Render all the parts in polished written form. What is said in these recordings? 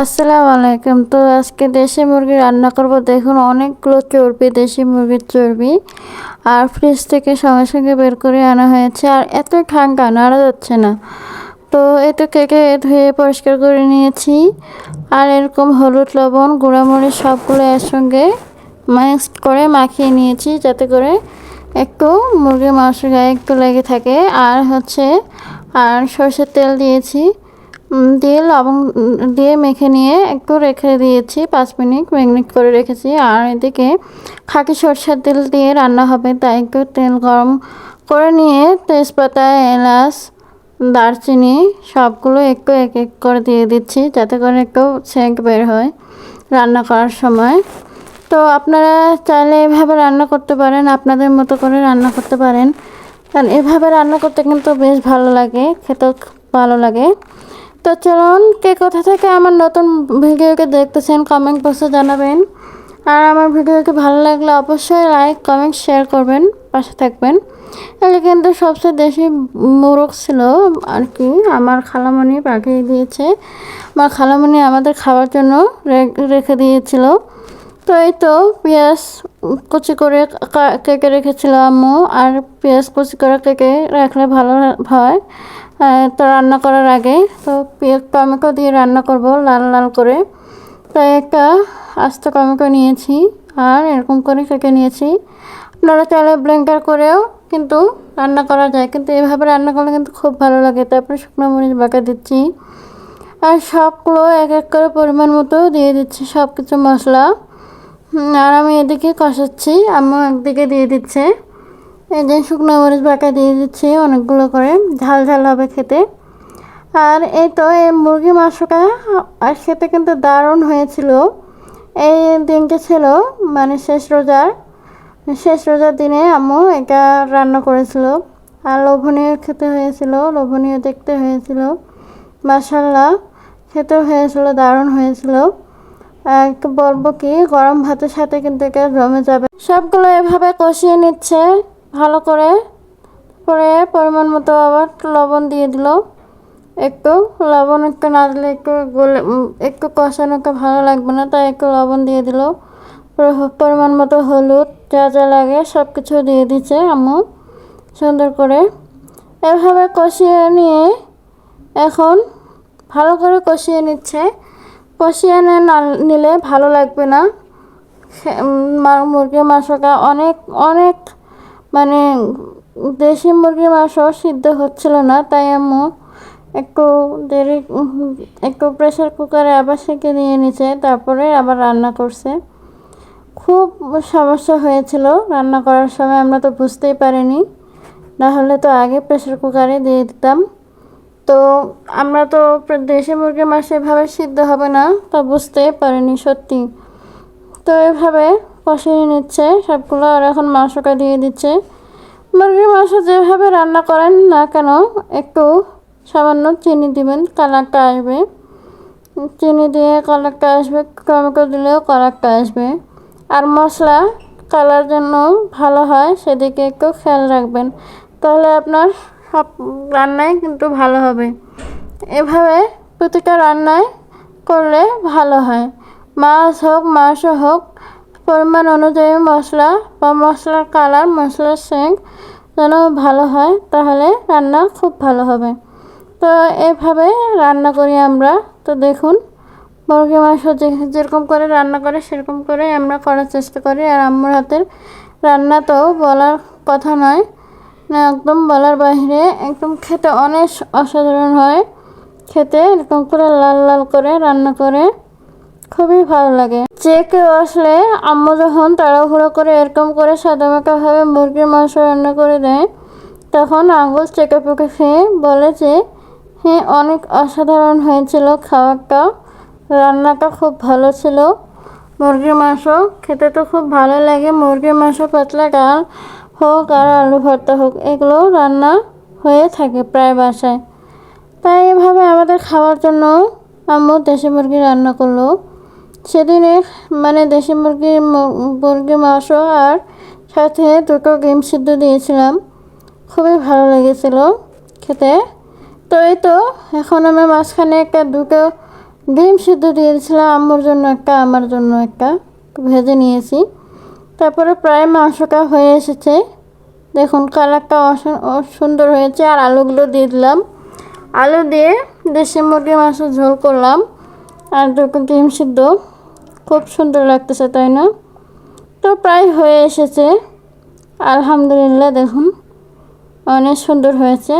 আসসালামু আলাইকুম। তো আজকে দেশি মুরগি রান্না করব। দেখুন অনেকগুলো চর্বি, দেশি মুরগির চর্বি, আর ফ্রিজ থেকে সঙ্গে সঙ্গে বের করে আনা হয়েছে। আর এত ঠান্ডা, নাড়া যাচ্ছে না। তো এটা কেটে ধুয়ে পরিষ্কার করে নিয়েছি। আর এরকম হলুদ, লবণ, গুঁড়ামরিচ সবগুলো একসঙ্গে মিক্সড করে মাখিয়ে নিয়েছি, যাতে করে একটু মুরগির মাংসের গায়ে একটু লেগে থাকে। আর সরষের তেল দিয়েছি, দিয়ে লবণ দিয়ে মেখে নিয়ে একটু রেখে দিয়েছি, 5 মিনিট ম্যারিনেট করে রেখেছি। আর এদিকে খাঁটি সরষের তেল দিয়ে রান্না হবে, তাই একটু তেল গরম করে নিয়ে তেজপাতা, এলাচ, দারচিনি সবগুলো একটু এক এক করে দিয়ে দিচ্ছি, যাতে করে একটু সেন্ট বের হয় রান্না করার সময়। তো আপনারা চাইলে এভাবে রান্না করতে পারেন, আপনাদের মতো করে রান্না করতে পারেন। কারণ এভাবে রান্না করতে কিন্তু বেশ ভালো লাগে, খেতেও ভালো লাগে। তো চলুন, কে কোথা থেকে আমার নতুন ভিডিওকে দেখতেছেন কমেন্ট বক্সে জানাবেন। আর আমার ভিডিওকে ভালো লাগলে অবশ্যই লাইক, কমেন্ট, শেয়ার করবেন, পাশে থাকবেন। এটা কিন্তু সবচেয়ে দেশি মোরগ ছিল আর কি, আমার খালামণি পাঠিয়ে দিয়েছে। আমার খালামণি আমাদের খাওয়ার জন্য রেখে দিয়েছিল। তো এই তো পেঁয়াজ কুচি করে কেটে রেখেছিল আম্মু। আর পেঁয়াজ কুচি করে কেটে রাখলে ভালো হয়। তো রান্না করার আগে তো পেঁয়াজ টমেটো দিয়ে রান্না করব লাল লাল করে। তাই একটা আস্ত টমেটো নিয়েছি আর এরকম করে কেটে নিয়েছি। আপনারা চাইলে ব্লেন্ডার করেও কিন্তু রান্না করা যায়, কিন্তু এভাবে রান্না করলে কিন্তু খুব ভালো লাগে। তারপরে শুকনো মরিচ বাটা দিচ্ছি, আর সবগুলো এক এক করে পরিমাণ মতো দিয়ে দিচ্ছি সব কিছু মশলা। আর আমি এদিকে কষাচ্ছি, আম্মু একদিকে দিয়ে দিচ্ছে। এই যে শুকনো মরিচ বাটা দিয়ে দিচ্ছি অনেকগুলো করে, ঝাল ঝাল হবে খেতে। আর এই তো এই মুরগি মাংসটা আর খেতে কিন্তু দারুণ হয়েছিল। এই দিনটা ছিল মানে শেষ রোজার দিনে আম্মু এটা রান্না করেছিল। আর লোভনীয় খেতে হয়েছিল, লোভনীয় দেখতে হয়েছিল, মাশাআল্লাহ খেতে হয়েছিল, দারুণ হয়েছিল। একটু বলবো কি, গরম ভাতের সাথে কিন্তু এটা জমে যাবে। সবগুলো এভাবে কষিয়ে নিচ্ছে ভালো করে। পরে পরিমাণ মতো আবার লবণ দিয়ে দিল। একটু লবণ একটু না দিলে একটু গলে একটু কষানোটা ভালো লাগবে না, তাই একটু লবণ দিয়ে দিল। পরিমাণ মতো হলুদ, যা যা লাগে সব কিছু দিয়ে দিচ্ছে আম্মু সুন্দর করে। এভাবে কষিয়ে নিয়ে এখন ভালো করে কষিয়ে নিচ্ছে। কষিয়ে নিলে ভালো লাগবে না। মুরগির মাংসটা অনেক অনেক মানে দেশি মুরগির মাংস সিদ্ধ হচ্ছিল না, তাই আম্মু একটু দেরি একটু প্রেসার কুকারে আবার সেঁকে নিয়ে নিচ্ছে, তারপরে আবার রান্না করছে। খুব সমস্যা হয়েছিল রান্না করার সময়, আমরা তো বুঝতেই পারিনি, নাহলে তো আগে প্রেসার কুকারে দিয়ে দিতাম। তো আমরা তো দেশি মুরগির মাংস এভাবে সিদ্ধ হবে না তা বুঝতেই পারিনি সত্যি। তো এভাবে কষিয়ে নিচ্ছে সবগুলো। আর এখন মাংসটা দিয়ে দিচ্ছে। মুরগির মাংস যেভাবে রান্না করেন না কেন, একটু সামান্য চিনি দিবেন, কালারটা আসবে। চিনি দিয়ে কালারটা আসবে, টমেটো দিলেও কালারটা আসবে। আর মশলা কালার জন্য ভালো হয়, সেদিকে একটু খেয়াল রাখবেন, তাহলে আপনার সব রান্নায় কিন্তু ভালো হবে। এভাবে প্রতিটা রান্নায় করলে ভালো হয়। মাছ হোক, মাংস হোক, পরিমাণ অনুযায়ী মশলা বা মশলার কালার, মশলার সেন্ট যেন ভালো হয়, তাহলে রান্না খুব ভালো হবে। তো এভাবে রান্না করি আমরা। তো দেখুন, মুরগি মাংস যেরকম করে রান্না করে সেরকম করে আমরা করার চেষ্টা করি। আর আম্মুর হাতের রান্না তো বলার কথা নয়, না একদম বলার বাইরে, একদম খেতে অনেক অসাধারণ হয়। খেতে এরকম করে লাল লাল করে রান্না করে খুবই ভালো লাগে। যে কেউ আসলে আম্মু যখন তাড়াহুড়ো করে এরকম করে সাদামাটাভাবে মুরগির মাংস রান্না করে দেয়, তখন আঙুল চেকে পুকে খেয়ে বলে যে হ্যাঁ, অনেক অসাধারণ হয়েছিল খাবারটা, রান্নাটা খুব ভালো ছিল। মুরগির মাংস খেতে তো খুব ভালো লাগে। মুরগির মাংস, পাতলা ডাল হোক আর আলু ভর্তা হোক, এগুলো রান্না হয়ে থাকে প্রায় বাসায়। তাই এভাবে আমাদের খাওয়ার জন্য আম্মু দেশি মুরগি রান্না করলো সেদিনে। মানে দেশি মুরগির মাংস আর সাথে 2টো ডিম সিদ্ধ দিয়েছিলাম, খুবই ভালো লেগেছিল খেতে। তো এই তো এখন আমি মাঝখানে একটা 2টো ডিম সিদ্ধ দিয়ে দিয়েছিলাম, আম্মুর জন্য একটা, আমার জন্য একটা, ভেজে নিয়েছি। তারপরে প্রায় মাংসটা হয়ে এসেছে, দেখুন কালারটা সুন্দর হয়েছে। আর আলুগুলো দিয়ে দিলাম, আলু দিয়ে দেশি মুরগির মাংস ঝোল করলাম আর দুটো ডিম সিদ্ধ, খুব সুন্দর লাগতেছে তাই না? তো প্রায় হয়ে এসেছে, আলহামদুলিল্লাহ দেখুন অনেক সুন্দর হয়েছে।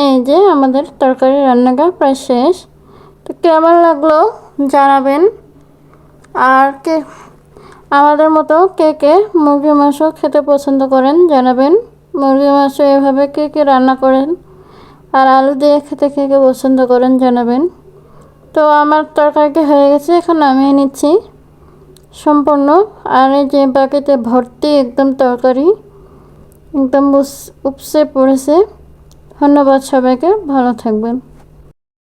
এই যে আমাদের তরকারি রান্নাটা প্রায় শেষ। তো কেমন লাগলো জানাবেন। আর কে আমাদের মতো কে কে মুরগির মাংস খেতে পছন্দ করেন জানাবেন। মুরগির মাংস এভাবে কে কে রান্না করেন আর আলু দিয়ে খেতে কে কে পছন্দ করেন জানাবেন। তো আমার তরকারিটি হয়ে গেছে, এখন নামিয়ে নিচ্ছি সম্পূর্ণ। আর এই যে বাকিতে ভর্তি একদম তরকারি, একদম উপসে পড়েছে। ধন্যবাদ সবাইকে, ভালো থাকবেন।